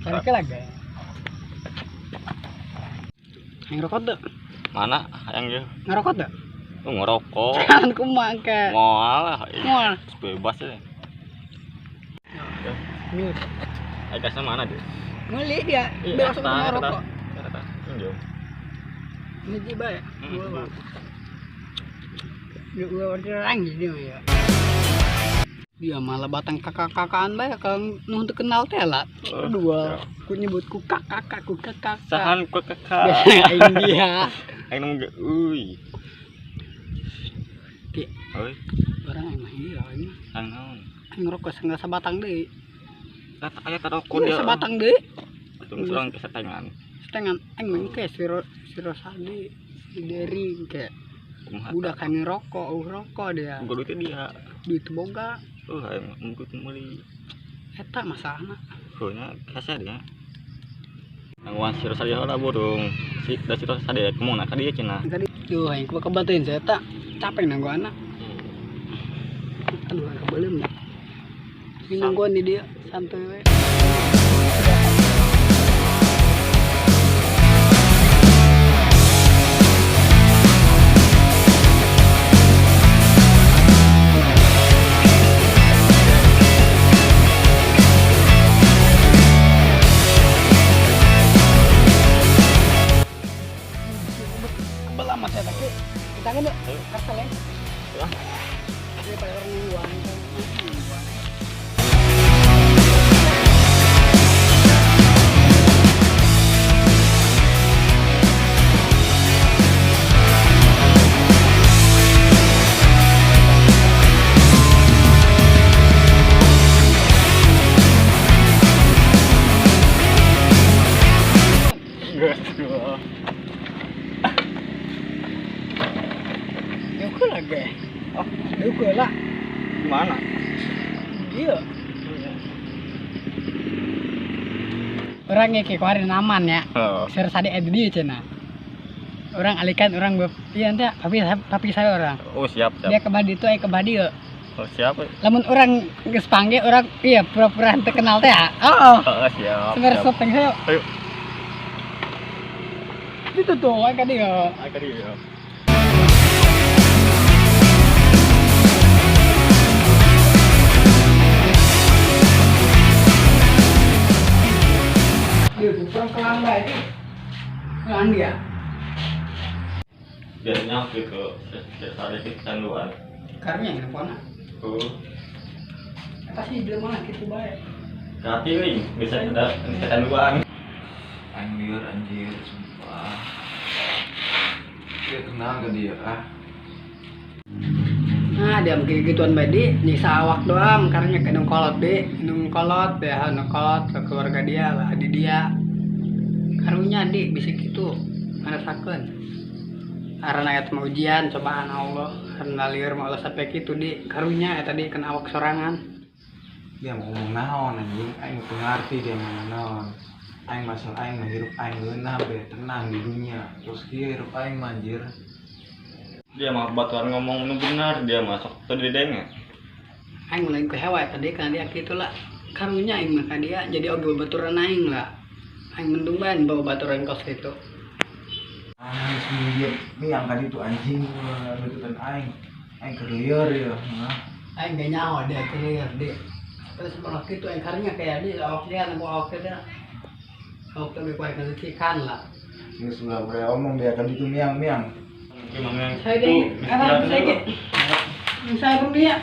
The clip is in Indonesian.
Cari lagi. Yang rokok tuh? Mana yang dia? Ngerokok tuh? Lu ngerokok. Kan ku make. Moal lah. Moal. Bebas ya. Mute. Aikasnya mana dia? Ngeli dia. Bebas untuk ngerokok. Ini Ini jiba ya. Gua orang dia ya. Dia malah batang kakak-kakaan bae kang nu teu kenal teh lah. Dua ku nyebutku kakak ku kakak. Sahan ku kakak. Biasanya aing dia. Aing nunggu euy. Ki. Euy. Orang aing mah ieu aing. Naon? Aing ngerokok setengah sabatang deui. Aya taroko dia. Sabatang deui. Tunggu surang ke setengan. Setengan aing mah ke siro sadi dari ke budak kami rokok dia. Gua duitnya dia. Duit boga. Aing mungkut meuli. Eta masalahna. Heunya kese dia. Nangwan siro sadi heula burung. Si da siro sadi kemana ka dieu cenah. Tadi tuh aing ku kebantuin saya eta capek nanggu anak. Aduh kebeulem. Ini nangguan di dia santai we. Belamat saya pakai. Kita kan kasal ya. Ya. Dia pada orang luar. Yuku lagi. Oh, yuku lah. Gimana? Iya. Orangnya kayak kemarin aman ya. Oh. Sir sadi ada dia cina. Orang alihkan orang iya ente tapi saya orang. Oh, siap. Dia kebadi itu kebadi ya. Oh, siap. Lamun orang geus pangge orang iya pura-pura teu kenal teh. Oh. Oh, siap. Sebenarnya sopeng saya. Ayo. Itu tuh ka dia. Ka dia. Dia kurang kelang bae ini. Kelang dia. Biasanya ke sari kecanduan. Karnya yang pona. Oh. Eta sih belum mana kitu bae. Kati nih bisa ada kecanduan. Anjir, anjir, sumpah. Dia tenang ke dia, ah. Nah, dia mungkin gituan bae nyiksa awak doang karena ke nungkolot ya, nungkolot ke keluarga dia lah, di dia. Karunya di bisa gitu. Ngarasakeun. Karena ayat mau ujian cobaan Allah, karena lieur mau Allah sampai gitu di karunya tadi kena awak sorangan. Dia mau ngomong naon anjing, aing teu ngarti dia ngomong naon. Aing masalah aing mah hirup aing geunah be tenang di dunia. Terus kieu hirup aing mah anjir. Dia mah batuan ngomong nu benar, dia masuk teu didenge. Aing mulai ke hewa tadi karena dia gitu lah. Karunya aing mah ka dia jadi oge baturan aing lah. Aing mendung ban bawa baturan kos itu. Ah, sendiri miang ka ditu anjing nututan aing. Aing keur lieur ya, nah. Aing gak nyawa dia kelir dia. Terus sebelah gitu aing karunya kayak dia awak dia nang awak dia. Awak teh kuat kan lah. Geus ulah beure omong dia ka ditu miang. Gimana? Saya deh, saya deh. Saya dulu ya.